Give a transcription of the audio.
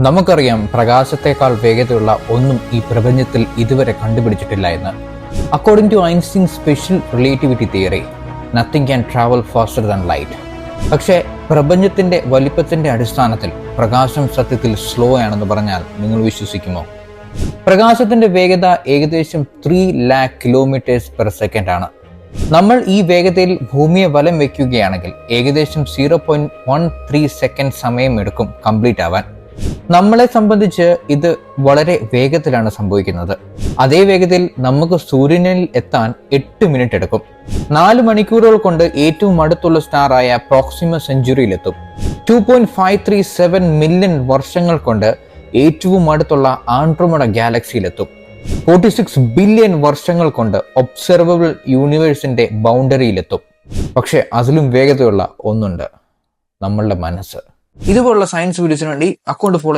നമുക്കറിയാം പ്രകാശത്തെക്കാൾ വേഗതയുള്ള ഒന്നും ഈ പ്രപഞ്ചത്തിൽ ഇതുവരെ കണ്ടുപിടിച്ചിട്ടില്ല എന്ന്. According to Einstein special relativity theory, nothing can travel faster than light. പക്ഷേ പ്രപഞ്ചത്തിന്റെ വലിപ്പത്തിന്റെ അടിസ്ഥാനത്തിൽ പ്രകാശം സത്യത്തിൽ സ്ലോ ആണെന്ന് പറഞ്ഞാൽ നിങ്ങൾ വിശ്വസിക്കുമോ? പ്രകാശത്തിന്റെ വേഗത ഏകദേശം 3 lakh km/s ആണ്. നമ്മൾ ഈ വേഗതയിൽ ഭൂമിയെ വലം വെക്കുകയാണെങ്കിൽ ഏകദേശം 0.13 സെക്കൻഡ് സമയമെടുക്കും കംപ്ലീറ്റ് ആവാൻ. നമ്മളെ സംബന്ധിച്ച് ഇത് വളരെ വേഗത്തിലാണ് സംഭവിക്കുന്നത്. അതേ വേഗതയിൽ നമുക്ക് സൂര്യനിൽ എത്താൻ 8 മിനിറ്റ് എടുക്കും. 4 മണിക്കൂറുകൾ കൊണ്ട് ഏറ്റവും അടുത്തുള്ള സ്റ്റാർ ആയ പ്രോക്സിമ സെഞ്ചുറിയിലെത്തും. 2.537 മില്യൺ വർഷങ്ങൾ കൊണ്ട് ഏറ്റവും അടുത്തുള്ള ആൻഡ്രോമഡ ഗാലക്സിയിലെത്തും. 46 ബില്യൺ വർഷങ്ങൾ കൊണ്ട് ഒബ്സർവബിൾ യൂണിവേഴ്സിന്റെ ബൗണ്ടറിയിലെത്തും. പക്ഷെ അതിലും വേഗതയുള്ള ഒന്നുണ്ട്, നമ്മളുടെ മനസ്സ്. ഇതുപോലുള്ള സയൻസ് വീഡിയോസിന് വേണ്ടി അക്കൗണ്ട് ഫോളോ